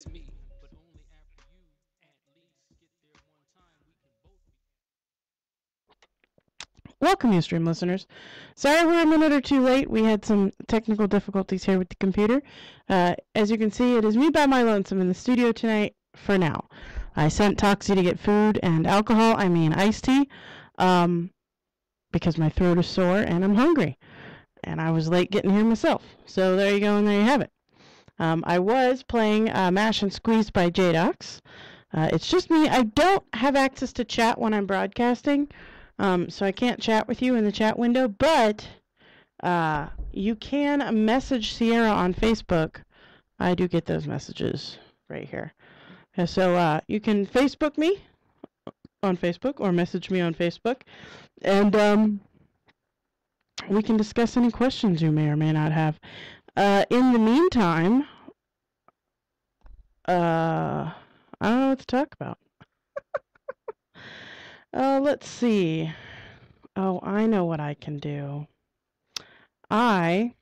me, but only after you at least get there one time. We can both be. Welcome, Ustream listeners. Sorry we're a minute or two late. We had some technical difficulties here with the computer. As you can see, it is me by my lonesome in the studio tonight for now. I sent Toxie to get food and alcohol, I mean iced tea, because my throat is sore and I'm hungry. And I was late getting here myself. So there you go, and there you have it. I was playing Mash and Squeeze by JDocs. It's just me. I don't have access to chat when I'm broadcasting. So I can't chat with you in the chat window, but you can message Sierra on Facebook. I do get those messages right here. So you can Facebook me on Facebook or message me on Facebook, and we can discuss any questions you may or may not have. In the meantime, I don't know what to talk about. Let's see. Oh, I know what I can do. I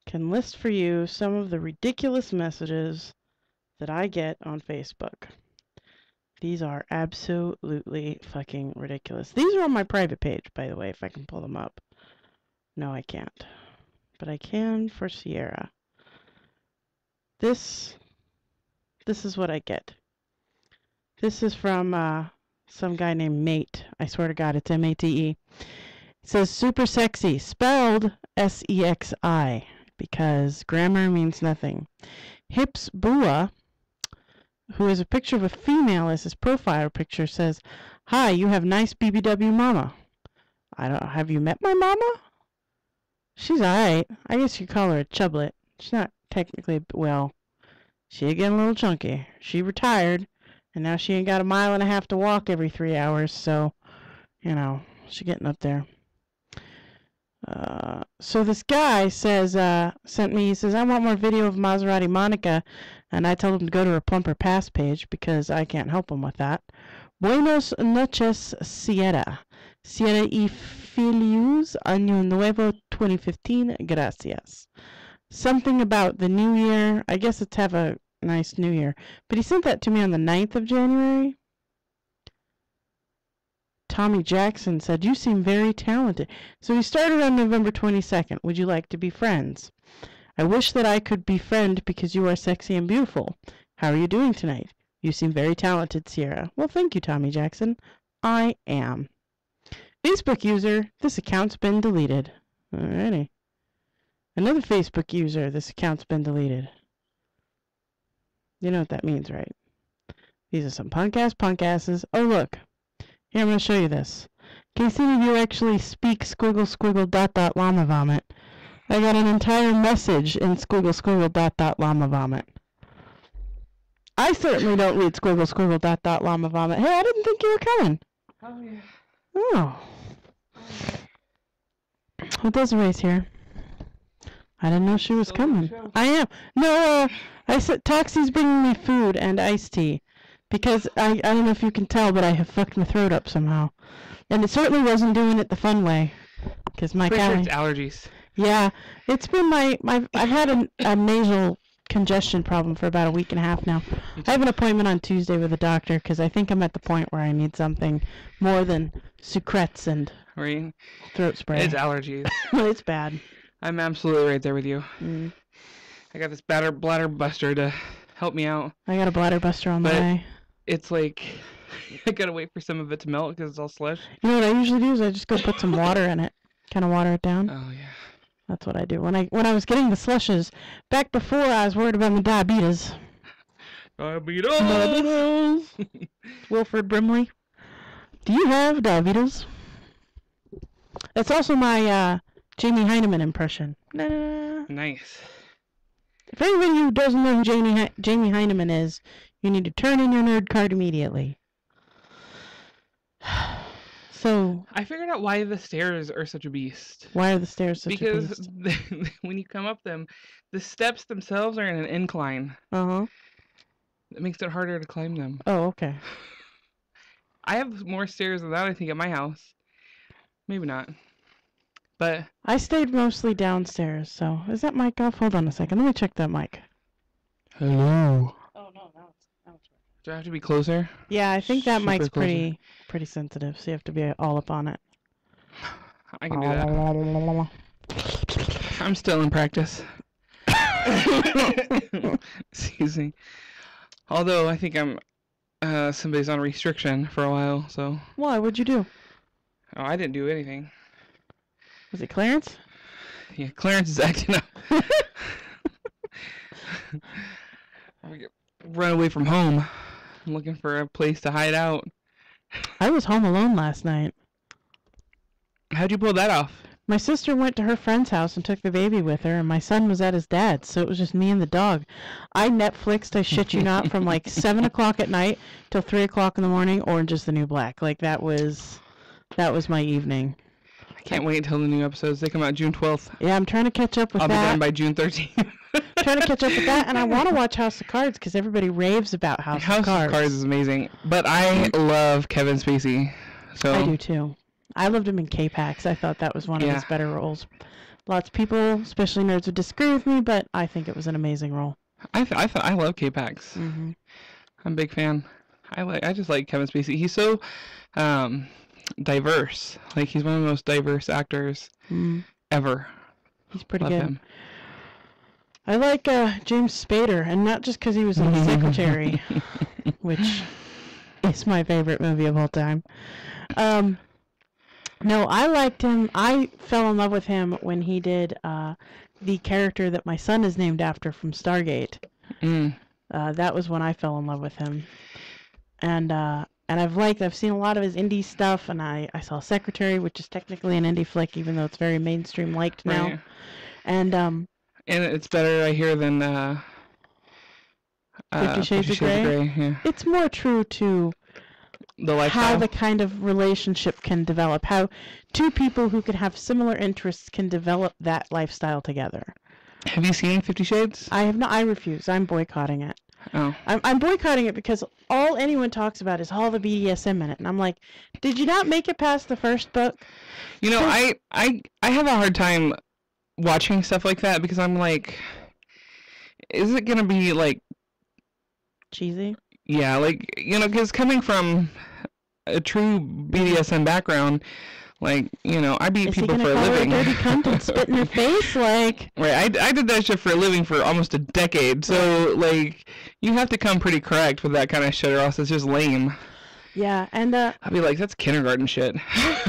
can list for you some of the ridiculous messages that I get on Facebook. These are absolutely fucking ridiculous. These are on my private page, by the way, if I can pull them up. No, I can't. But I can for Sierra. This is what I get. This is from some guy named Mate. I swear to God, it's M-A-T-E. It says super sexy, spelled S-E-X-I, because grammar means nothing. Hips Bua, who has a picture of a female as his profile picture, says, "Hi, you have nice BBW mama." Have you met my mama? She's alright. I guess you call her a chublet. She's not technically, well, she getting a little chunky. She retired, and now she ain't got 1.5 miles to walk every 3 hours, so, you know, she's getting up there. So this guy says, he says, "I want more video of Maserati Monica," and I told him to go to her Plumper Pass page because I can't help him with that. Buenos noches, Sierra. Sierra y feliz año nuevo 2015, gracias. Something about the new year. I guess it's have a nice new year. But he sent that to me on the 9th of January. Tommy Jackson said, "You seem very talented." So he started on November 22nd. "Would you like to be friends? I wish that I could be friend because you are sexy and beautiful. How are you doing tonight? You seem very talented, Sierra." Well, thank you, Tommy Jackson. I am. Facebook user, "This account's been deleted." Alrighty. Another Facebook user, "This account's been deleted." You know what that means, right? These are some punk asses. Oh, look. Here, I'm going to show you this. Can you see if you actually speak squiggle squiggle dot dot llama vomit? I got an entire message in squiggle squiggle dot dot llama vomit. I certainly don't read squiggle squiggle dot dot llama vomit. Hey, I didn't think you were coming. Oh, yeah. Oh. What does Ray's here? I didn't know she was coming. I am. No, I said Toxie's bringing me food and iced tea. Because I don't know if you can tell, but I have fucked my throat up somehow. And it certainly wasn't doing it the fun way. Because my Pretty sure it's allergies. Yeah, it's been I've had a nasal congestion problem for about 1.5 weeks now. I have an appointment on Tuesday with a doctor because I think I'm at the point where I need something more than Sucrets and throat spray. It's allergies. It's bad. I'm absolutely right there with you. Mm. I got this bladder buster to help me out. I got a bladder buster on the way. It's like, I gotta wait for some of it to melt because it's all slush. You know what I usually do is I just go put some water in it. Kind of water it down. Oh, yeah. That's what I do. When I was getting the slushes, back before I was worried about my diabetes. Diabetes! Wilfred Brimley. Do you have diabetes? That's also my Jamie Heineman impression. Nice. If anybody who doesn't know who Jamie Heineman is, you need to turn in your nerd card immediately. So I figured out why the stairs are such a beast. Why are the stairs such a beast? Because when you come up them, the steps themselves are in an incline. Uh-huh. It makes it harder to climb them. Oh, okay. I have more stairs than that, I think, at my house. Maybe not. But I stayed mostly downstairs, so is that mic off? Hold on a second. Let me check that mic. Hello. Do I have to be closer? Yeah, I think that Super mic's closer. pretty sensitive, so you have to be all up on it. I can do that. I'm still in practice. Excuse me. Although I think I'm somebody's on restriction for a while, so. Why? What'd you do? Oh, I didn't do anything. Was it Clarence? Yeah, Clarence is acting up. Run away from home. I'm looking for a place to hide out. I was home alone last night. How'd you pull that off? My sister went to her friend's house and took the baby with her, and my son was at his dad's, so it was just me and the dog. I Netflixed, I shit you not, from like 7 o'clock at night till 3 o'clock in the morning, Orange is the New Black. Like, that was my evening. I can't wait until the new episodes. They come out June 12th. Yeah, I'm trying to catch up with I'll that. be done by June 13th. Trying to catch up with that, and I want to watch House of Cards because everybody raves about House of Cards. House of Cards is amazing, but I love Kevin Spacey. So I do too. I loved him in K-Pax. I thought that was one of his better roles. Lots of people, especially nerds, would disagree with me, but I think it was an amazing role. I love K-Pax. Mm-hmm. I'm a big fan. I just like Kevin Spacey. He's so diverse. Like, he's one of the most diverse actors ever. He's pretty love good. Him. I like James Spader, and not just because he was in The Secretary, which is my favorite movie of all time. No, I liked him. I fell in love with him when he did the character that my son is named after from Stargate. That was when I fell in love with him. And I've seen a lot of his indie stuff, and I saw Secretary, which is technically an indie flick, even though it's very mainstream liked now. Right. And it's better, I hear, than 50 Shades of Grey. Yeah. It's more true to The lifestyle. how the kind of relationship can develop, how two people who could have similar interests can develop that lifestyle together. Have you seen 50 Shades? I have not. I refuse. I'm boycotting it. Oh. I'm boycotting it because all anyone talks about is all the BDSM in it, and I'm like, did you not make it past the first book? You know, I have a hard time watching stuff like that because I'm like, is it gonna be like Cheesy? Yeah, like, you know, because coming from a true BDSM background, like, you know, I beat people for a living. Is he gonna call her a dirty cunt and spit in her face? Like, right, I did that shit for a living for almost a decade, so, like, you have to come pretty correct with that kind of shit, or else it's just lame. yeah, and I'll be like, that's kindergarten shit.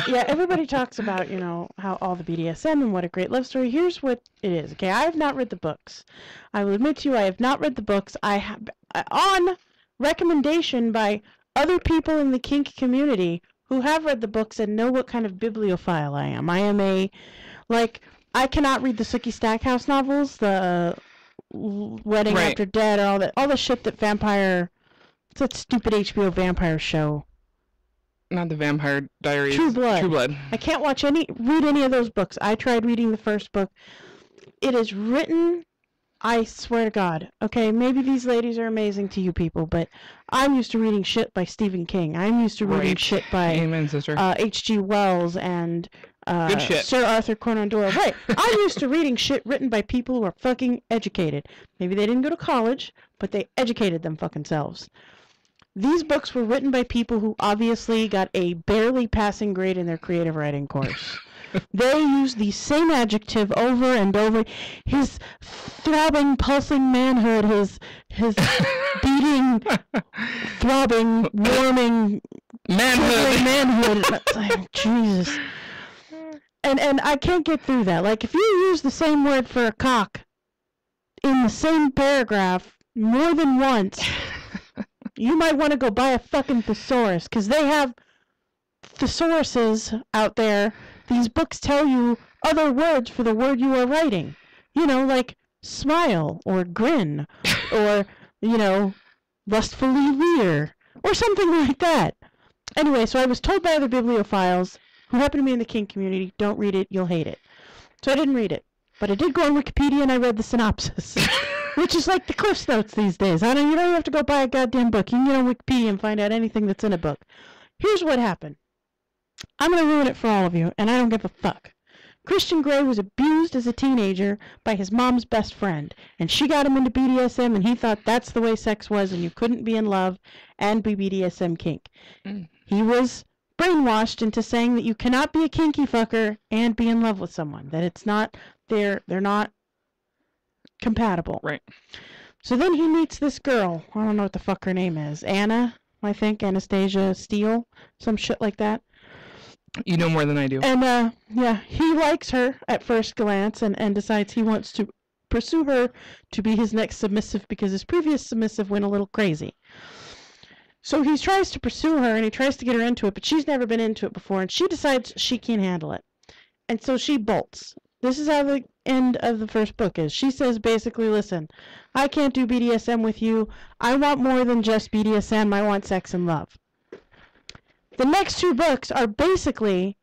yeah, everybody talks about, you know, how all the BDSM and what a great love story. Here's what it is. Okay, I have not read the books. I will admit to you, I have not read the books. I have on recommendation by other people in the kink community who have read the books and know what kind of bibliophile I am. I am I cannot read the Sookie Stackhouse novels, the Wedding Right. After Dead, all the shit that it's that stupid HBO vampire show. Not the Vampire Diaries. True Blood. True Blood. I can't read any of those books. I tried reading the first book. It is written, I swear to God, okay, maybe these ladies are amazing to you people, but I'm used to reading shit by Stephen King. I'm used to reading Right. shit by Amen, sister. H.G. Wells and Good shit. Sir Arthur Conan Doyle. Right. I'm used to reading shit written by people who are fucking educated. Maybe they didn't go to college, but they educated them fucking selves. These books were written by people who obviously got a barely passing grade in their creative writing course. They use the same adjective over and over. His throbbing, pulsing manhood, his beating, throbbing, warming, Manhood. manhood. It's like, Jesus. And I can't get through that. Like, if you use the same word for a cock in the same paragraph more than once, you might want to go buy a fucking thesaurus, because they have thesauruses out there. These books tell you other words for the word you are writing. You know, like smile or grin or, you know, lustfully leer or something like that. Anyway, so I was told by other bibliophiles who happen to be in the kink community, don't read it, you'll hate it. So I didn't read it. But I did go on Wikipedia and I read the synopsis, which is like the Cliff's Notes these days. You don't have to go buy a goddamn book. You can get on Wikipedia and find out anything that's in a book. Here's what happened. I'm going to ruin it for all of you, and I don't give a fuck. Christian Grey was abused as a teenager by his mom's best friend, and she got him into BDSM, and he thought that's the way sex was, and you couldn't be in love and be BDSM kink. He was brainwashed into saying that you cannot be a kinky fucker and be in love with someone, that it's not, they're not compatible. Right. So then he meets this girl. I don't know what the fuck her name is. Anna, I think. Anastasia Steele. Some shit like that. You know more than I do. And, yeah, he likes her at first glance and decides he wants to pursue her to be his next submissive because his previous submissive went a little crazy. So he tries to pursue her and he tries to get her into it, but she's never been into it before, and she decides she can't handle it. And so she bolts. This is how the end of the first book is. She says basically, listen, I can't do BDSM with you. I want more than just BDSM. I want sex and love. The next 2 books are basically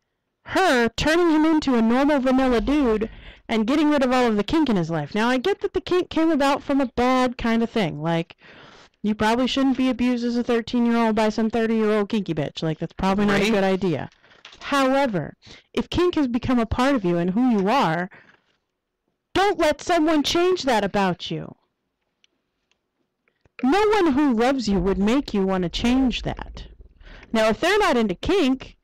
her turning him into a normal vanilla dude and getting rid of all of the kink in his life. Now, I get that the kink came about from a bad kind of thing. Like, you probably shouldn't be abused as a 13-year-old by some 30-year-old kinky bitch. Like, that's probably not a good idea. However, if kink has become a part of you and who you are, don't let someone change that about you. No one who loves you would make you want to change that. Now, if they're not into kink,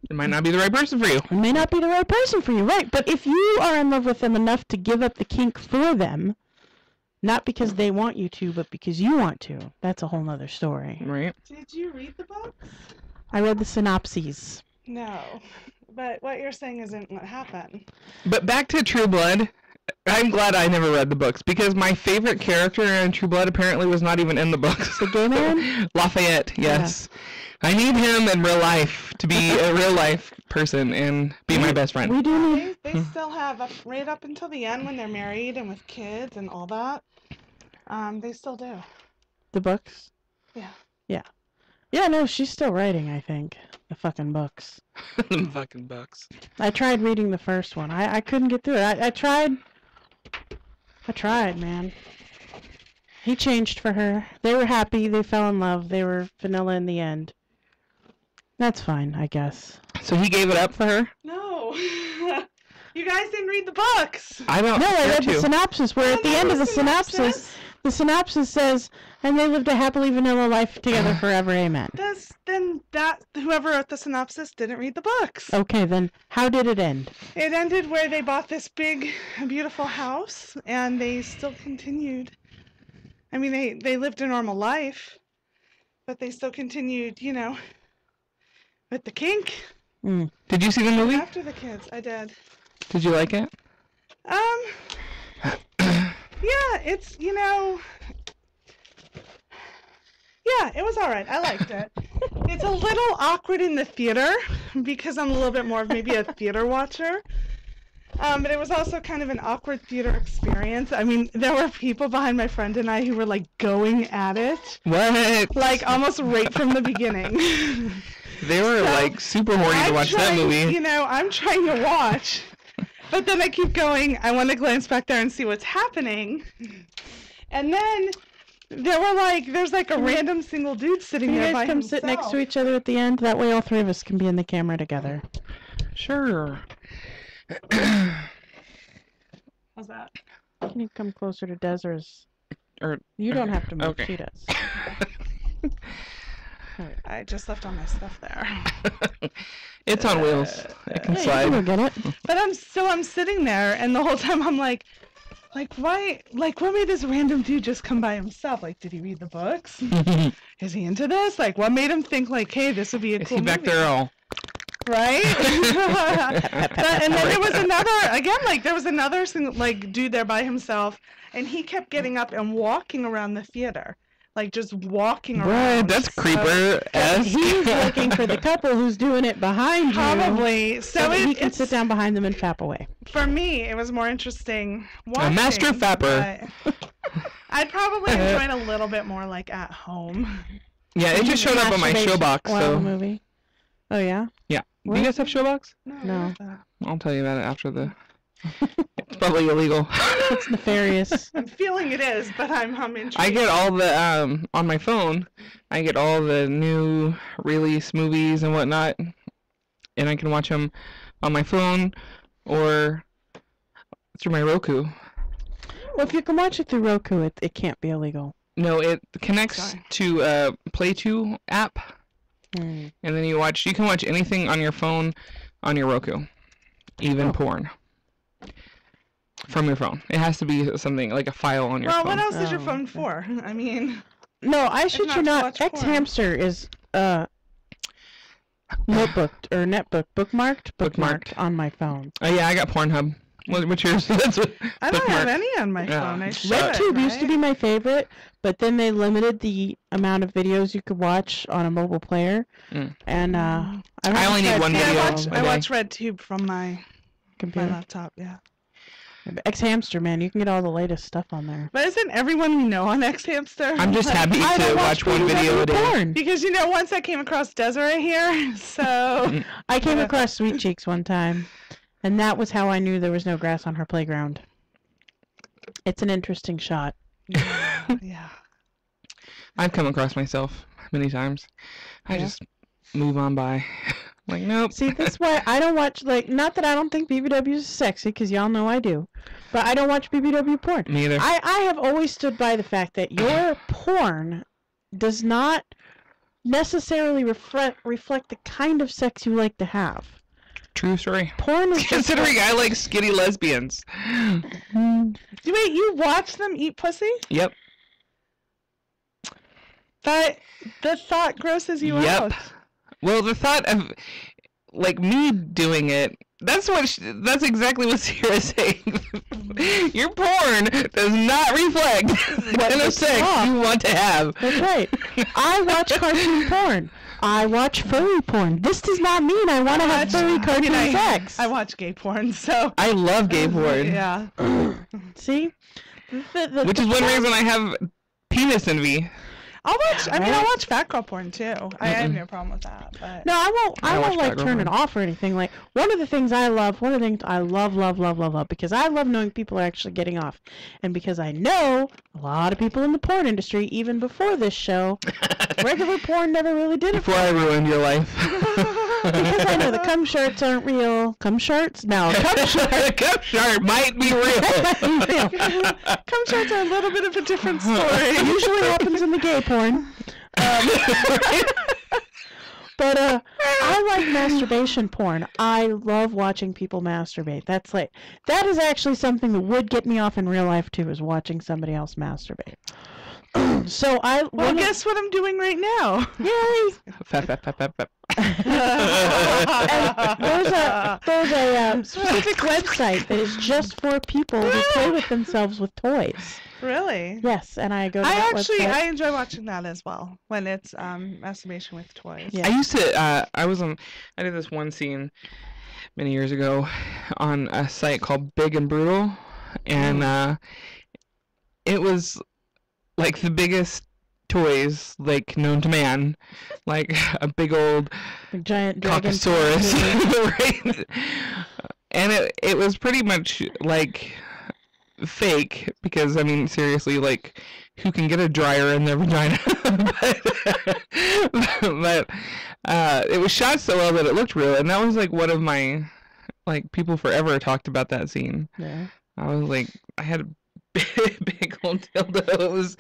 it might not be the right person for you. It may not be the right person for you, right? But if you are in love with them enough to give up the kink for them, not because they want you to, but because you want to, that's a whole nother story. Right. Did you read the books? I read the synopses. No, but what you're saying isn't what happened. But back to True Blood. I'm glad I never read the books because my favorite character in True Blood apparently was not even in the books. The gay man? Lafayette, yes. Yeah. I need him in real life to be a real life person and be my best friend. We do need... They still have, right up until the end when they're married and with kids and all that, they still do. The books? Yeah. Yeah. Yeah, no, she's still writing, I think. The fucking books. The fucking books. I tried reading the first one. I couldn't get through it. I tried, man. He changed for her. They were happy. They fell in love. They were vanilla in the end. That's fine, I guess. So he gave it up for her? No. You guys didn't read the books. I don't. No, I read to. the synopsis where at the end of the synopsis, the synopsis says, and they lived a happily vanilla life together forever, amen. Whoever wrote the synopsis didn't read the books. Okay, then how did it end? It ended where they bought this big, beautiful house, and they still continued. I mean, they lived a normal life, but they still continued, with the kink. Mm. Did you see the movie? After the kids, I did. Did you like it? Yeah, it's, yeah, it was all right. I liked it. It's a little awkward in the theater because I'm a little bit more of maybe a theater watcher. But it was also kind of an awkward theater experience. I mean, there were people behind my friend and I who were, like, going at it. What? Like, almost right from the beginning. They were, like, super horny to watch that movie. I'm trying to watch. But then I keep going, I want to glance back there and see what's happening. And then there's like a random single dude sitting there by himself. You guys come sit next to each other at the end? That way all 3 of us can be in the camera together. Sure. How's that? Can you come closer to Desir's? Or you don't have to move, okay. She does. I just left all my stuff there. It's on wheels. It can slide. You can get it. But I'm sitting there, and the whole time I'm like, why? Like, what made this random dude just come by himself? Like, did he read the books? Is he into this? Like, what made him think like, hey, this would be a cool movie? Is he back there all? Right? And then there was another dude there by himself, and he kept getting up and walking around the theater. Like, just walking around. What? That's creeper-esque. He's looking for the couple who's doing it behind you. Probably. So he can sit down behind them and fap away. For me, it was more interesting watching. A master fapper. I'd probably enjoy it a little bit more, like, at home. Yeah, it just showed up on my showbox, so... movie. Oh, yeah? Yeah. What? Do you guys have showbox? No. I'll tell you about it after the... It's probably illegal. It's nefarious. I'm feeling it is, but I'm intrigued. I get all the, on my phone, I get all the new release movies and whatnot, and I can watch them on my phone or through my Roku. Well, if you can watch it through Roku, it can't be illegal. No, it connects to Play2 app, and then you can watch anything on your phone on your Roku, even porn. From your phone. It has to be something like a file on your phone. Well, what else is your phone for? I mean... No, I shit you not. to watch porn. X-Hamster is bookmarked on my phone. Oh yeah, I got Pornhub. What's yours? That's what, I don't have any on my phone. I should, RedTube used to be my favorite, but then they limited the amount of videos you could watch on a mobile player. And I only need one video. I watch RedTube from my computer, my laptop. Yeah. X-Hamster, man, you can get all the latest stuff on there. But isn't everyone we know on X-Hamster? I'm just happy to watch one video a day. Because, once I came across Desiree here, so... I came across Sweet Cheeks one time, and that was how I knew there was no grass on her playground. It's an interesting shot. Yeah. I've come across myself many times. I just move on by. Like, nope. See, that's why I don't watch, not that I don't think BBW is sexy, because y'all know I do, but I don't watch BBW porn. Me either. I have always stood by the fact that your porn does not necessarily reflect the kind of sex you like to have. True story. Porn is considering I like skinny lesbians. Wait, you watch them eat pussy? Yep. The thought grosses you out. Well, the thought of, me doing it, that's exactly what Sierra's saying. Your porn does not reflect the kind of sex you want to have. That's right. I watch cartoon porn. I watch furry porn. This does not mean I want to have furry cartoon sex. I watch gay porn, so... I love gay porn. Yeah. See? Which is one reason I have penis envy. I'll watch fat girl porn too. I have no problem with that. But... No, I won't turn it off or anything. One of the things I love, love, because I love knowing people are actually getting off. And because I know a lot of people in the porn industry, even before this show, regular porn never really did it. Before I ruined your life. Because I know the cum sharts aren't real. Cum sharts? No, cum sharts. Cum shart might be real. Cum sharts are a little bit of a different story. It usually happens in the gay porn. But I like masturbation porn. I love watching people masturbate. That is actually something that would get me off in real life too, is watching somebody else masturbate. So guess what I'm doing right now. Yay! There's a specific website that is just for people who play with themselves with toys. Really? Yes, and I go to that website. I enjoy watching that as well, when it's masturbation with toys. Yeah. I used to, I did this one scene many years ago on a site called Big and Brutal, and it was like the biggest toys known to man, like a big old giant Caucasaurus, right? And it was pretty much fake, because seriously, who can get a dryer in their vagina? but it was shot so well that it looked real, and that was one of my people forever talked about that scene. Yeah. I was I had a big old dildo. It was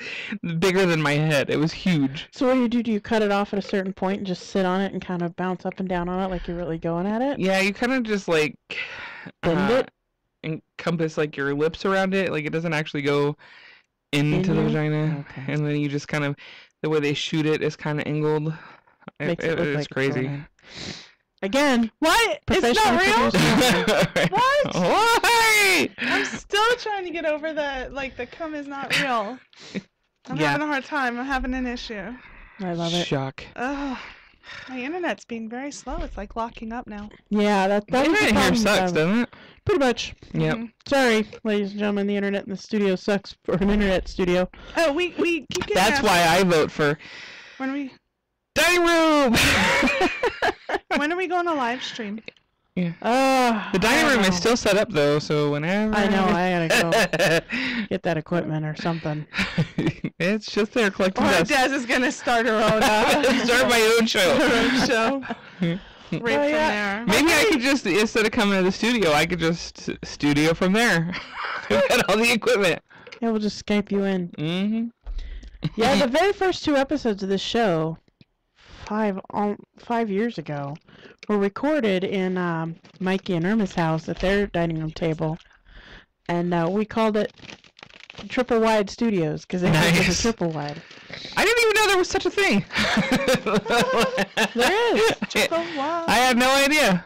bigger than my head. It was huge. So what do you do? Do you cut it off at a certain point and just sit on it and kind of bounce up and down on it like you're really going at it? Yeah, you kind of just bend it? Encompass your lips around it. It doesn't actually go into the vagina. Okay. And then you just kind of, the way they shoot it is kind of angled. It's crazy. Again, what? It's not real? What? Why? I'm still trying to get over the cum is not real. I'm having a hard time. I'm having an issue. I love it. Shock. Ugh. My internet's being very slow. It's locking up now. Yeah, that internet here sucks, doesn't it? Pretty much. Yep. Mm-hmm. Sorry, ladies and gentlemen, the internet in the studio sucks for an internet studio. Oh, we keep getting That's why I vote for when we dining room. When are we going to live stream? Yeah. The dining room is still set up though, so whenever. I know, I gotta go get that equipment or something. It's just there collecting Or dust. Des is gonna start her own Start my own show. her own show. Right from yeah. there. Maybe I could just, instead of coming to the studio, I could just studio from there. Get all the equipment. Yeah, we'll just Skype you in. Mm-hmm. Yeah, the very first 2 episodes of this show, 5 years ago, were recorded in Mikey and Irma's house at their dining room table, and we called it Triple Wide Studios because it was a triple wide. I didn't even know there was such a thing. There is. Triple wide. I had no idea.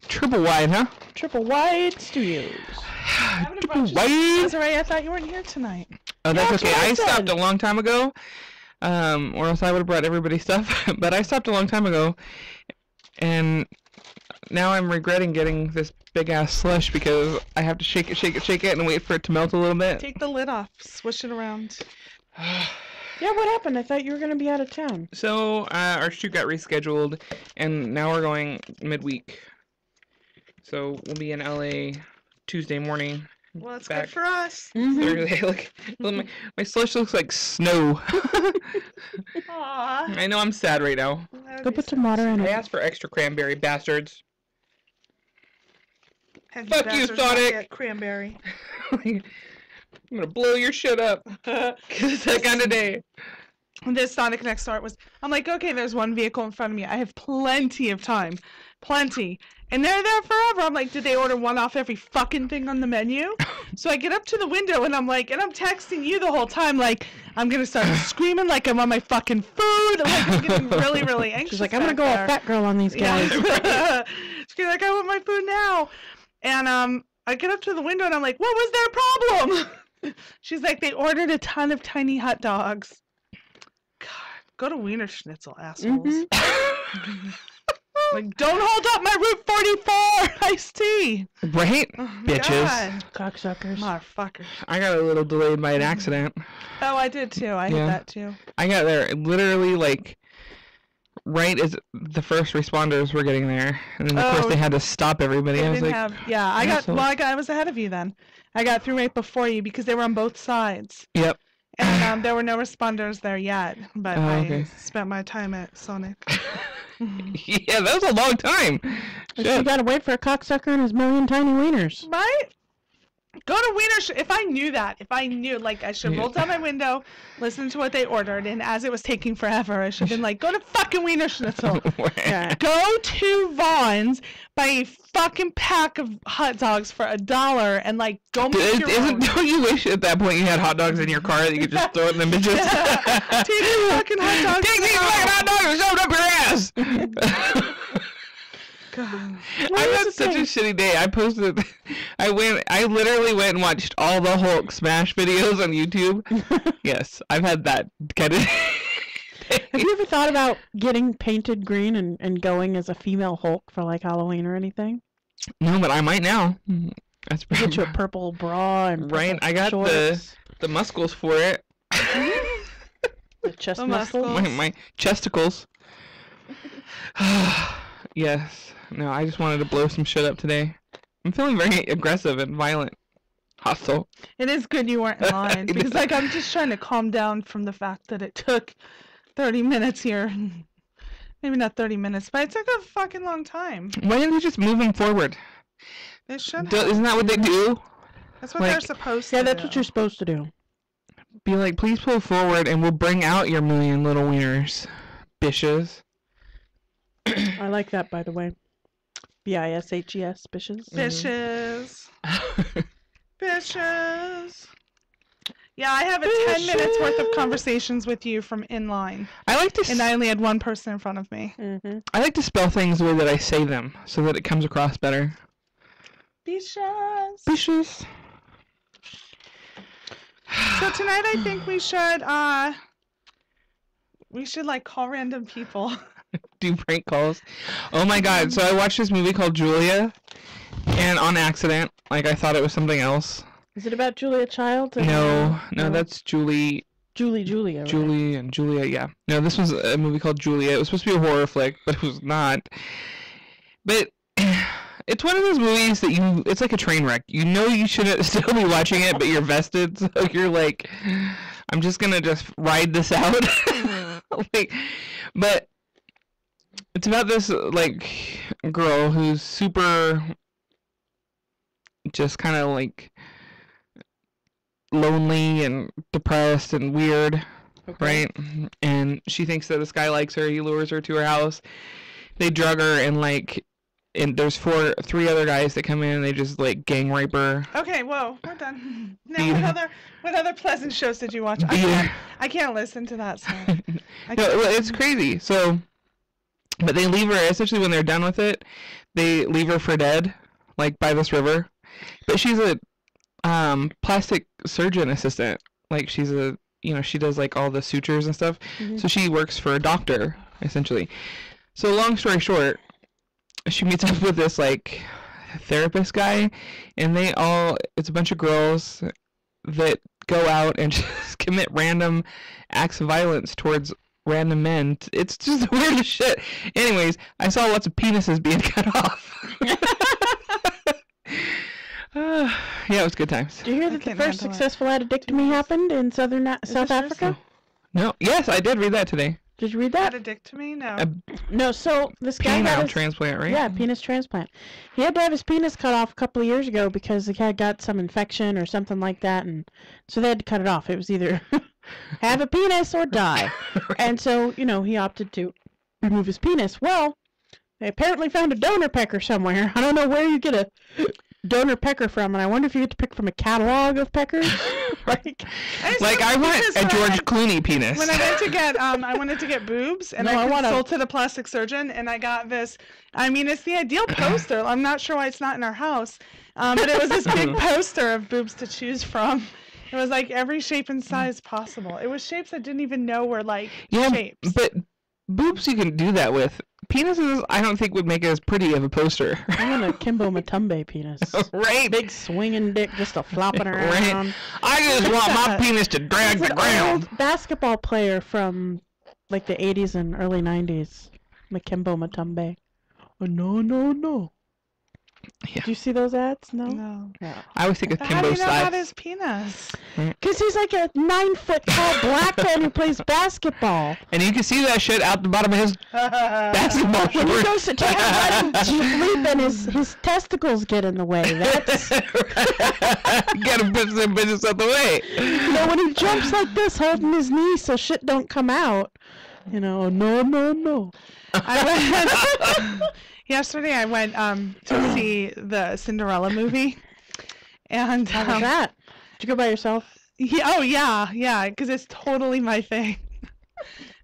Triple wide, huh? Triple Wide Studios. Triple wide. Desiree, I thought you weren't here tonight. Oh, that's That's okay. what I I stopped said. a long time ago, or else I would have brought everybody stuff. But I stopped a long time ago, and now I'm regretting getting this big ass slush because I have to shake it, and wait for it to melt a little bit. Take the lid off. Swish it around. Yeah, what happened? I thought you were going to be out of town. So our shoot got rescheduled, and now we're going midweek. So we'll be in LA Tuesday morning. Well, it's Back. good for us. Thursday. Look, my slush looks like snow. Aw. I know I'm sad right now. Go put some water in I it. asked for extra cranberry, bastards. Have Fuck you, bastards not Sonic. get Cranberry. I'm gonna blow your shit up. Cause it's that kind of day. This Sonic Next Door was, I'm like, okay, there's one vehicle in front of me. I have plenty of time. Plenty. And they're there forever. I'm like, did they order one off every fucking thing on the menu? So I get up to the window and I'm like, and I'm texting you the whole time, like, I'm going to start screaming like I'm on my fucking food. Like, I'm getting really, really anxious. She's like, I'm going to go back all there. fat girl on these guys. Yeah. She's like, I want my food now. And I get up to the window and I'm like, what was their problem? She's like, they ordered a ton of tiny hot dogs. God, go to Wiener Schnitzel, assholes. Like, don't hold up my Route 44 iced tea. Right? Oh, Bitches. God. Cocksuckers. Motherfucker. I got a little delayed by an accident. Oh, I did too. I Yeah. hit that too. I got there literally like right as the first responders were getting there, and then of course Oh. they had to stop everybody. They I was didn't like, have, yeah, I got, asshole. well, I was ahead of you then. I got through right before you because they were on both sides. yep. And there were no responders there yet, but Oh, I okay. spent my time at Sonic. Yeah, that was a long time. You Shit. gotta wait for a cocksucker and his million tiny wieners. Right? Go to Wiener. If I knew that, like, I should Yeah. roll down my window, listen to what they ordered, and as it was taking forever, I should have been like, go to fucking Wiener Schnitzel. Yeah. Go to Vaughn's, buy a fucking pack of hot dogs for $1, and like, go make your own. Don't you wish at that point you had hot dogs in your car that you could just throw it in the bitches? Take these fucking hot dogs. Take these fucking hot dogs and shove it up your ass! God. I've had such a shitty day. I literally went and watched all the Hulk Smash videos on YouTube. Yes, I've had that kind of Have you ever thought about getting painted green and going as a female Hulk for like Halloween or anything? No, but I might now. That's Get you a purple bra and Right, purple I got shorts, the muscles for it. the chest The muscles. muscles. My chesticles. Yes. No, I just wanted to blow some shit up today. I'm feeling very aggressive and violent. Hostile. It is good you weren't in line because, like, I'm just trying to calm down from the fact that it took 30 minutes here. Maybe not 30 minutes, but it took a fucking long time. Why didn't you just move them forward? They should. Isn't that what they do? That's what like- they're supposed to Yeah, that's do. what you're supposed to do. Be like, please pull forward and we'll bring out your million little wieners. Bishes. I like that, by the way. BISHES, bitches. Bitches. Bitches. Yeah, I have a 10 minutes worth of conversations with you from in line, I like to and I only had one person in front of me. Mm-hmm. I like to spell things the way that I say them so that it comes across better. Bitches. Bishes. So tonight I think we should like call random people. Do prank calls. Oh my god, so I watched this movie called Julia, and on accident, like I thought it was something else. Is it about Julia Childs? No, that's Julia, Right? Julie and Julia, yeah. No, this was a movie called Julia. It was supposed to be a horror flick, but it was not. But it's one of those movies that it's like a train wreck. You know you shouldn't still be watching it, but you're vested, so you're like, I'm just gonna ride this out. But It's about this like girl who's super, just kind of like lonely and depressed and weird, right? And she thinks that this guy likes her. He lures her to her house. They drug her and there's three other guys that come in and they just like gang rape her. Okay, whoa, we're done. Now, what other pleasant shows did you watch? I can't listen to that stuff. It's crazy. So, but they leave her, essentially when they're done with it, they leave her for dead, like by this river. But she's a plastic surgeon assistant. Like she does like all the sutures and stuff. Mm-hmm. So she works for a doctor, essentially. So long story short, she meets up with this like therapist guy, and it's a bunch of girls that go out and just commit random acts of violence towards random men. It's just the weirdest shit. Anyways, I saw lots of penises being cut off. Yeah, it was good times. Did you hear that the first successful addictomy happened in South Africa? No. Yes, I did read that today. Did you read that? Addictomy? No. No, so this guy got his transplant, right? Yeah, penis transplant. He had to have his penis cut off a couple of years ago because the cat got some infection or something like that, and so they had to cut it off. It was either have a penis or die. Right. And so, he opted to remove his penis. Well, they apparently found a donor pecker somewhere. I don't know where you get a donor pecker from, and I wonder if you get to pick from a catalog of peckers. I want a George Clooney penis. When I went to get, I wanted to get boobs, and I consulted a plastic surgeon, and I got this. I mean, it's the ideal poster. I'm not sure why it's not in our house, but it was this big poster of boobs to choose from. It was like every shape and size possible. It was shapes I didn't even know were like shapes. But boobs you can do that with. Penises, I don't think would make as pretty of a poster. I want a Kimbo Matumbe penis. Right. Big swinging dick just a flopping around. Right. I just want my penis to drag the ground. Old basketball player from like the 80s and early 90s. Kimbo Matumbe. Oh, no. Yeah. Do you see those ads? No. I always think of Kimbo How do you know Slides. about his penis? Because he's like a 9-foot tall black man who plays basketball. And you can see that shit out the bottom of his basketball shorts. When he goes to take a running leap and his testicles get in the way. That's You gotta put some business out the way. When he jumps like this, holding his knee so shit don't come out. No. Yesterday I went to see the Cinderella movie, and how was that? Did you go by yourself? Yeah, because it's totally my thing.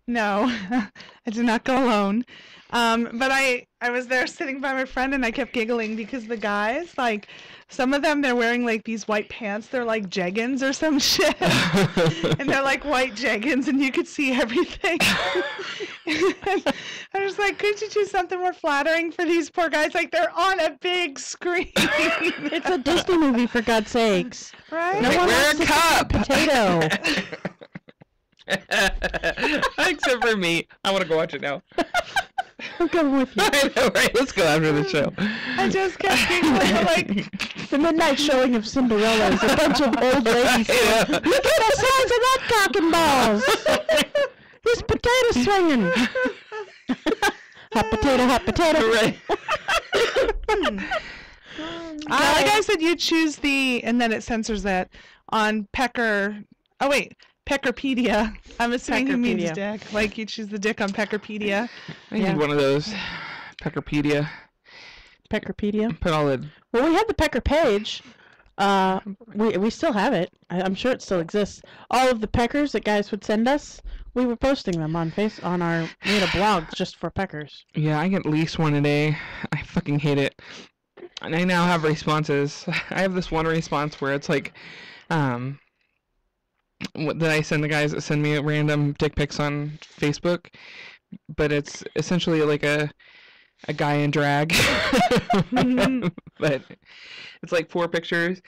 No, I did not go alone. But I was there sitting by my friend, and I kept giggling because the guys, like, some of them, they're wearing like these white pants. They're like jeggings or some shit, and they're like white jeggings, and you could see everything. I was like, could you choose something more flattering for these poor guys? Like, they're on a big screen. It's a Disney movie, for God's sakes. Right? No one Wear wants a to cup. see a potato. Except for me. I want to go watch it now. I'm coming with you. I know, right? Let's go after the show. I just kept giggling, like... The midnight showing of Cinderella is a bunch of old ladies. Yeah. Look at the size of that cock and balls. He's potato swinging. Hot potato. Right. Like I said, you choose and then it censors that on Pecker. Oh, wait. Peckerpedia. I'm assuming he means dick. Like you choose the dick on Peckerpedia. I need one of those. Peckerpedia. Put all the... Well, we had the Pecker page. We still have it. I'm sure it still exists. All of the peckers that guys would send us, we were posting them on we had a blog just for peckers. Yeah, I get at least one a day. I fucking hate it. And I now have responses. I have this one response where it's like, that I send the guys that send me random dick pics on Facebook, but it's essentially like a guy in drag. But it's like 4 pictures.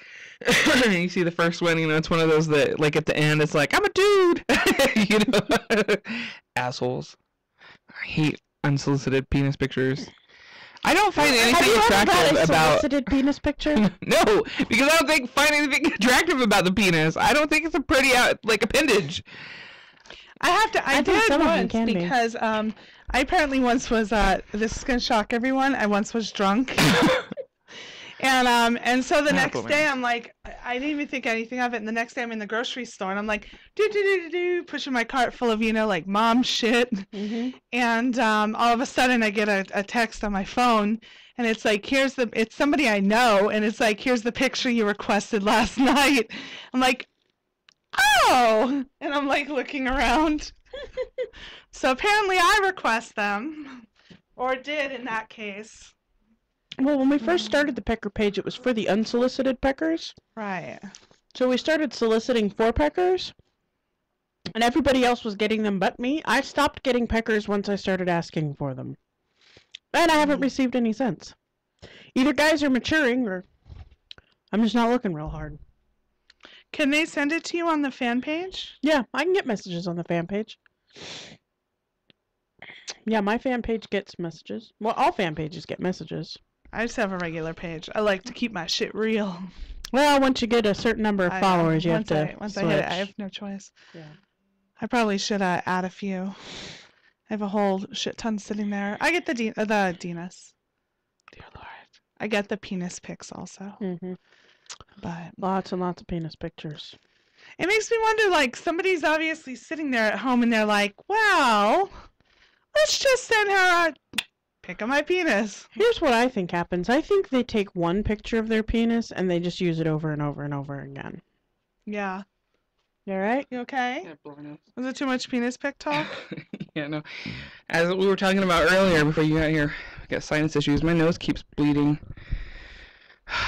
You see the first one, it's one of those that like at the end it's like, I'm a dude. Assholes. I hate unsolicited penis pictures. I don't find anything attractive about solicited penis picture. No, because I don't find anything attractive about the penis. I don't think it's a pretty appendage. I did some of them once can be. because I I apparently once was, this is going to shock everyone, I once was drunk. And so the next day I'm like, I didn't even think anything of it. And the next day I'm in the grocery store and I'm like, pushing my cart full of, like mom shit. Mm-hmm. And all of a sudden I get a text on my phone and it's like, it's somebody I know. And it's like, here's the picture you requested last night. I'm like, oh, and I'm like looking around. So apparently I request them, or did in that case. Well, when we first started the pecker page, it was for the unsolicited peckers. Right. So we started soliciting for peckers, and everybody else was getting them but me. I stopped getting peckers once I started asking for them. And I haven't received any since. Either guys are maturing, or I'm just not looking real hard. Can they send it to you on the fan page? Yeah, I can get messages on the fan page. Yeah, my fan page gets messages. Well, all fan pages get messages. I just have a regular page. I like to keep my shit real. Well, once you get a certain number of followers, you have to Once switch. I hit it, I have no choice. Yeah. I probably should add a few. I have a whole shit ton sitting there. I get the Dinas. Dear Lord. I get the penis pics also. Mm-hmm. But Lots and lots of penis pictures. it makes me wonder, like, somebody's obviously sitting there at home and they're like, well, let's just send her a pic of my penis. Here's what I think happens. I think they take one picture of their penis and they just use it over and over and over again. Yeah. You alright? You okay? Yeah, blowing up. Was it too much penis pic talk? Yeah, no. As we were talking about earlier before you got here, I got sinus issues. My nose keeps bleeding.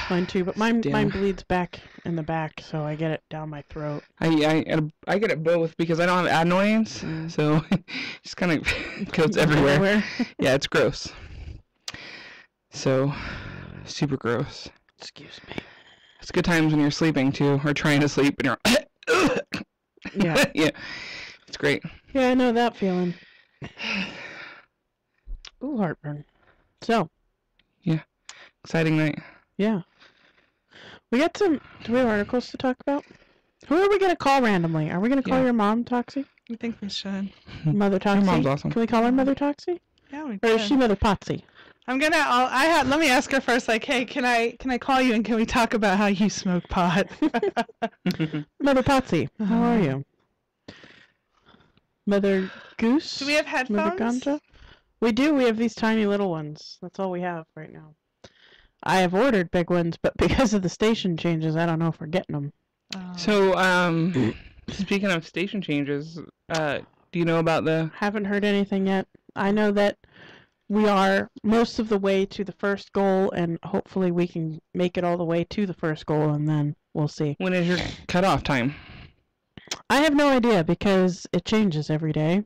Mine too, but mine Damn. bleeds back in the back, so I get it down my throat. I get it both because I don't have adenoids, so it just kind of goes everywhere. Yeah, it's gross. So, super gross. Excuse me. It's good times when you're sleeping too, or trying to sleep, and you're Yeah. Yeah, it's great. Yeah, I know that feeling. Ooh, heartburn. So, Exciting night. yeah. We got some... Do we have articles to talk about? Who are we going to call randomly? Are we going to call Yeah. your mom Toxie? I think we should. Mother Toxie? Your mom's awesome. Can we call her Mother Toxie? Yeah, we Or is could. she Mother Potsy? I'm gonna. Let me ask her first. Like, hey, can I call you and can we talk about how you smoke pot? Mother Potsy, how are you? Mother Goose? Do we have Mother headphones? Ganja? We do. We have these tiny little ones. That's all we have right now. I have ordered big ones, but because of the station changes, I don't know if we're getting them. So, speaking of station changes, do you know about the... Haven't heard anything yet. I know that we are most of the way to the first goal, and hopefully we can make it all the way to the first goal, and then we'll see. When is your cutoff time? I have no idea because it changes every day.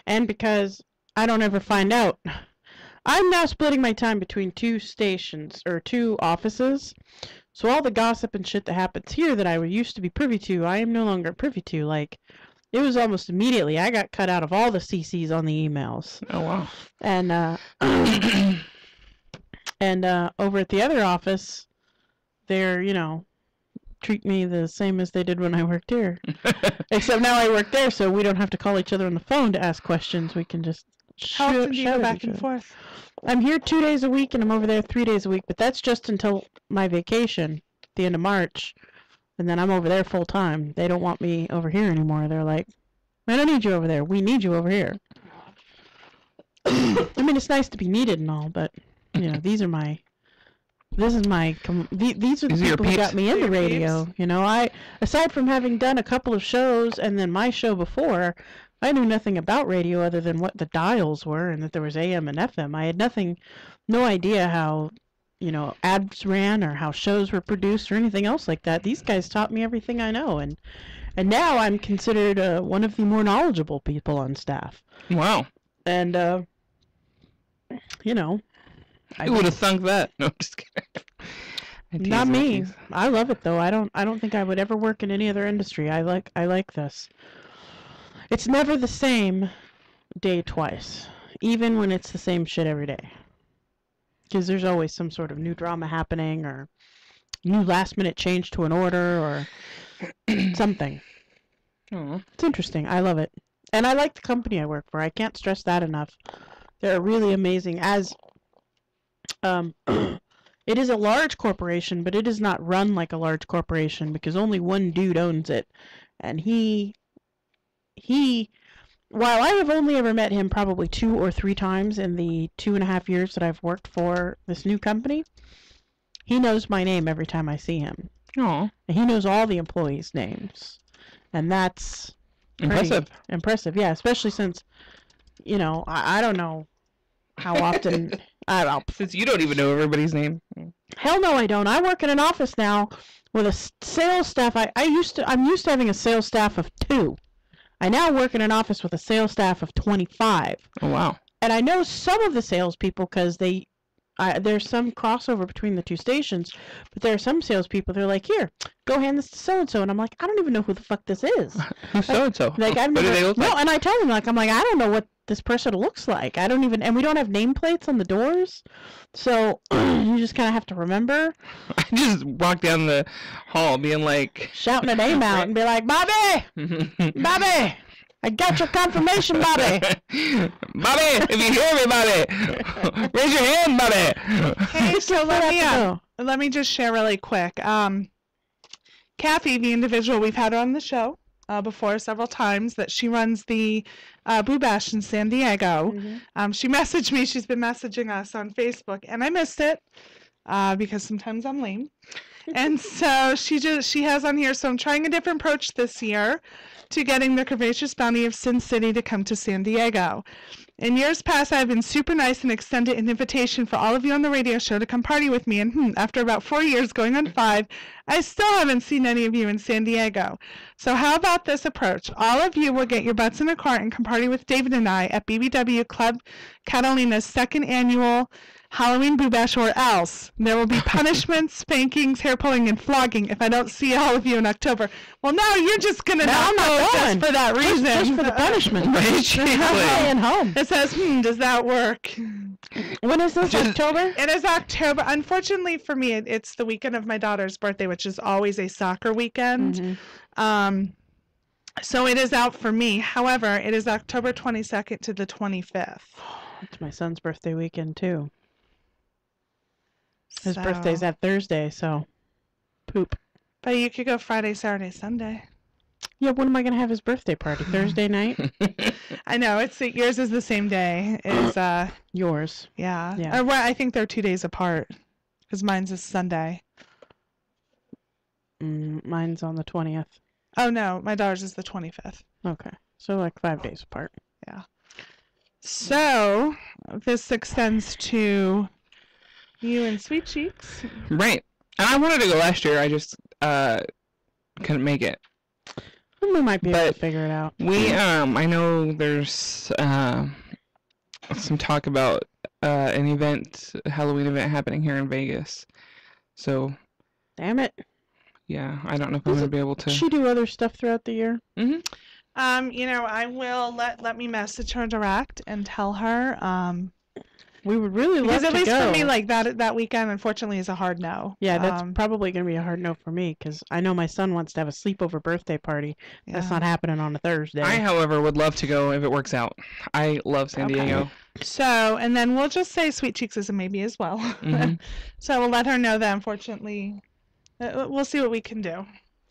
And because I don't ever find out. I'm now splitting my time between two stations, or two offices. So all the gossip and shit that happens here that I used to be privy to, I am no longer privy to. Like, it was almost immediately. I got cut out of all the CCs on the emails. Oh, wow. And, over at the other office, they're, treat me the same as they did when I worked here. Except now I work there, so we don't have to call each other on the phone to ask questions. We can just How often do you go back and forth? I'm here 2 days a week, and I'm over there 3 days a week, but that's just until my vacation, at the end of March. And then I'm over there full time. They don't want me over here anymore. They're like, I don't need you over there. We need you over here. I mean, it's nice to be needed and all, but, these are the people who got me into radio. Aside from having done a couple of shows and then my show before, I knew nothing about radio other than what the dials were and that there was AM and FM. I had no idea how, ads ran or how shows were produced or anything else like that. These guys taught me everything I know, and now I'm considered one of the more knowledgeable people on staff. Wow. And, I Who would have thunk that? No, I'm just kidding. Not me. I love it though. I don't think I would ever work in any other industry. I like this. It's never the same day twice, even when it's the same shit every day. Because there's always some sort of new drama happening or new last minute change to an order or something. Aww. It's interesting. I love it. And I like the company I work for. I can't stress that enough. They're really amazing. As it is a large corporation, but it is not run like a large corporation because only one dude owns it. And he while I have only ever met him probably 2 or 3 times in the 2.5 years that I've worked for this new company, he knows my name every time I see him. Oh, And he knows all the employees' names. And that's impressive. Impressive, yeah, especially since, I don't know how often, I don't know. Since you don't even know everybody's name. Hell no, I don't. I work in an office now with a sales staff. I'm used to having a sales staff of 2. I now work in an office with a sales staff of 25. Oh, wow. And I know some of the salespeople because there's some crossover between the 2 stations, but there are some salespeople, they're like, here, go hand this to so-and-so. And I'm like, I don't even know who the fuck this is. Who's so-and-so? Like, I've What never, do they look like? No, and I tell them, like, I'm like, I don't know what this person looks like. I don't even, and we don't have nameplates on the doors. So you just kind of have to remember. I just walk down the hall being like... Shouting a name out and be like, Bobby! Bobby! I got your confirmation, Bobby! Bobby, if you hear me, Bobby! Raise your hand, Bobby! Hey, so let me just share really quick. Kathy, the individual, we've had her on the show before several times, that she runs the Boo Bash in San Diego. Mm-hmm. She messaged me. She's been messaging us on Facebook, and I missed it because sometimes I'm lame. And so she has on here, so I'm trying a different approach this year to getting the Curvaceous Bounty of Sin City to come to San Diego. In years past, I've been super nice and extended an invitation for all of you on the radio show to come party with me. And after about 4 years, going on 5, I still haven't seen any of you in San Diego. So how about this approach? All of you will get your butts in a cart and come party with David and I at BBW Club Catalina's 2nd annual Halloween Boo Bash, or else there will be punishments, spankings, hair pulling, and flogging if I don't see all of you in October. Well, now you're just going to not go just for that reason. Just for the punishment. Right? Staying home. It says, does that work? When is this, October? It is October. Unfortunately for me, it's the weekend of my daughter's birthday, which is always a soccer weekend. Mm-hmm. So it is out for me. However, it is October 22nd to the 25th. It's my son's birthday weekend, too. His So- birthday's that Thursday, so poop. But you could go Friday, Saturday, Sunday. Yeah, when am I going to have his birthday party? Thursday night? I know, yours is the same day. Yours. Yeah. Yeah. Well, I think they're 2 days apart because mine's is Sunday. Mine's on the 20th. Oh, no, my daughter's is the 25th. Okay. So like 5 days apart. Yeah. So this extends to you and Sweet Cheeks. Right. And I wanted to go last year. I just couldn't make it. We might be able But to figure it out. I know there's some talk about an event, a Halloween event happening here in Vegas. So, Damn it. yeah, I don't know if I'm going to be able to. Does she do other stuff throughout the year? Mm-hmm. I will let me message her direct and tell her. We would really love Because to at least go. for me, like that weekend, unfortunately, is a hard no. Yeah, that's probably going to be a hard no for me because I know my son wants to have a sleepover birthday party. That's Yeah. not happening on a Thursday. I, however, would love to go if it works out. I love San Okay. Diego. So, and then we'll just say Sweet Cheeks is a maybe as well. Mhm. So we'll let her know that, unfortunately, we'll see what we can do.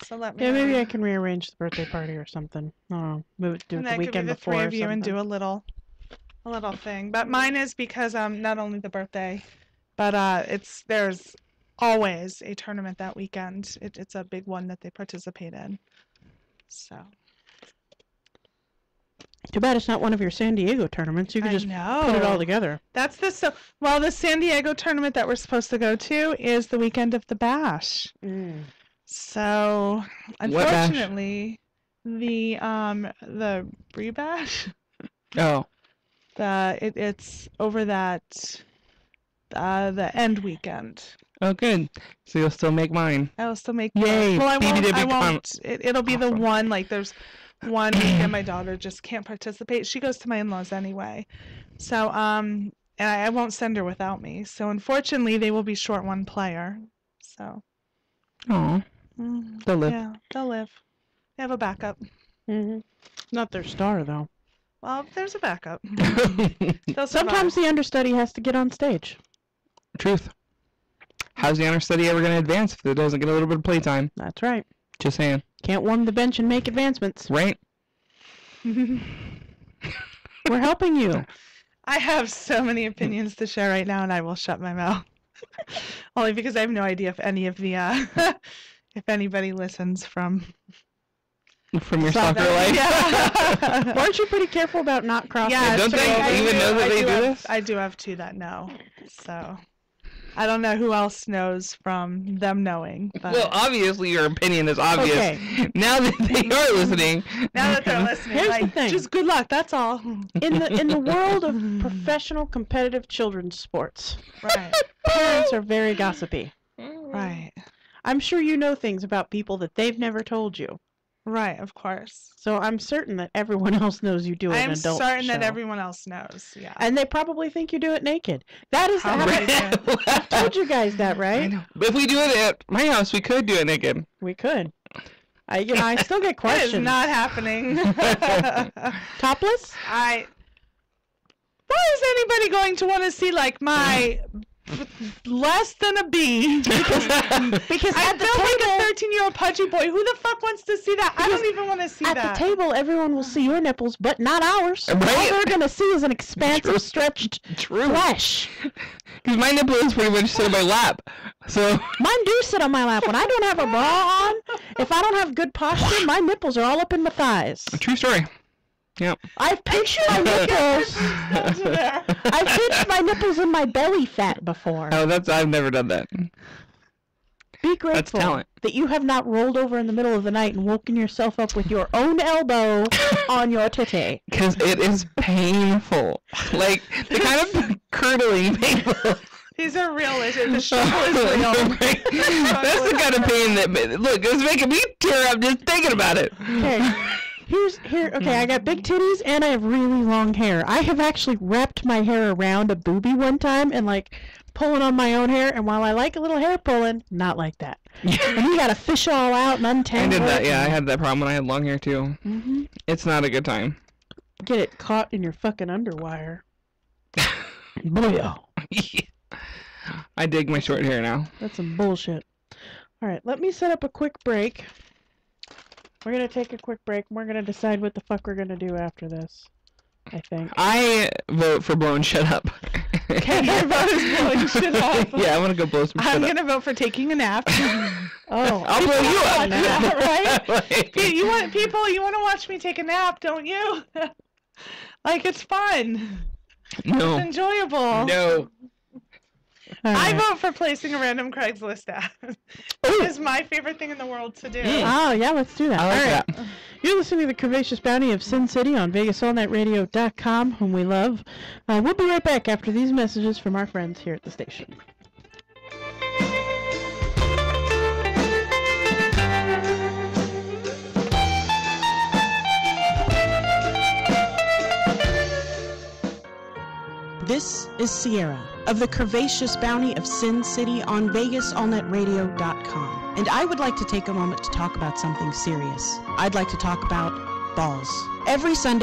So let me Yeah, know. maybe I can rearrange the birthday party or something. I don't know. Move it, do it And the that could be weekend the before 3 or of you and something. do a little thing. But mine is because not only the birthday, but there's always a tournament that weekend. It's a big one that they participate in. So Too bad it's not one of your San Diego tournaments. You could I just know. put it all together. That's the San Diego tournament that we're supposed to go to is the weekend of the bash. So What bash? unfortunately, the Bree Bash, Oh, it's over that the end weekend. oh, good. So you'll still make mine. I will still make. Yay, Well, I won't. BBW I won't. It'll be the Awesome. one. Like there's one weekend my daughter just can't participate. She goes to my in-laws anyway, so and I won't send her without me. So unfortunately, they will be short one player. So. Oh, they'll live. Yeah, they'll live. They have a backup. Mm-hmm. Not their star, though. Well, there's a backup. Sometimes the understudy has to get on stage. Truth. How's the understudy ever going to advance if it doesn't get a little bit of playtime? That's right. Just saying. Can't warm the bench and make advancements. Right? We're helping you. I have so many opinions to share right now, and I will shut my mouth. Only because I have no idea if any of the, if anybody listens from your soccer life. Yeah. Weren't you pretty careful about not crossing? Yeah, don't they even know that they do this? I do have two that know. So I don't know who else knows from them knowing. But Well, obviously your opinion is obvious. Okay. Now that they are listening. now that they're listening, Here's like, the thing. just good luck. That's all. In the world of professional competitive children's sports, Right. parents are very gossipy. Right. I'm sure you know things about people that they've never told you. Right. Of course. So I'm certain that everyone else knows you do I an am adult certain show. that everyone else knows. Yeah. And they probably think you do it naked. That is Probably I told you guys that, I right? know. But if we do it at my house, we could do it naked. We could. I still get It is questions. not happening. Topless? Why is anybody going to want to see like my less than a B? Because I at the feel like table, a 13-year-old pudgy boy. Who the fuck wants to see that? I don't even want to see at that. the table, everyone will see your nipples, but not ours. Right? All they're gonna see is an expanse True. of stretched True. flesh. Because my nipple is pretty much sit on my lap. So. Mine do sit on my lap. When I don't have a bra on, if I don't have good posture, my nipples are all up in my thighs. True story. Yep. I've pinched my nipples. I've pinched my nipples in my belly fat before. Oh, I've never done that. Be grateful talent. that you have not rolled over in the middle of the night and woken yourself up with your own elbow on your titty. Because it is painful. Like, the kind of curdling painful. These are real issues. The struggle is real. Right? That's the kind of pain that, look, it's making me tear up just thinking about it. Okay. Okay, I got big titties and I have really long hair. I have actually wrapped my hair around a boobie one time and like pulling on my own hair, and while I like a little hair pulling, not like that. And you gotta fish all out and I untangle did that, it yeah. I had that problem when I had long hair, too. Mm-hmm. It's not a good time. Get it caught in your fucking underwire. Booyah. I dig my short hair now. That's some bullshit. Alright, let me set up a quick break. We're gonna take a quick break and we're gonna decide what the fuck we're gonna do after this. I think. I vote for blowing shit up. Okay, your vote is blowing shit up. Yeah, I want to go blow some shit I'm up. gonna vote for taking a nap. Oh, I'll blow you up. Right? Like- You want to watch me take a nap, don't you? Like, it's fun. It's No. enjoyable. No. all I right. vote for placing a random Craigslist ad. It is my favorite thing in the world to do. Oh, yeah, let's do that. I like All right. that. You're listening to the Curvaceous Bounty of Sin City on VegasAllNightRadio.com, whom we love. We'll be right back after these messages from our friends here at the station. This is Sierra of the Curvaceous Bounty of Sin City on VegasAllNightRadio.com. And I would like to take a moment to talk about something serious. I'd like to talk about balls. Every Sunday,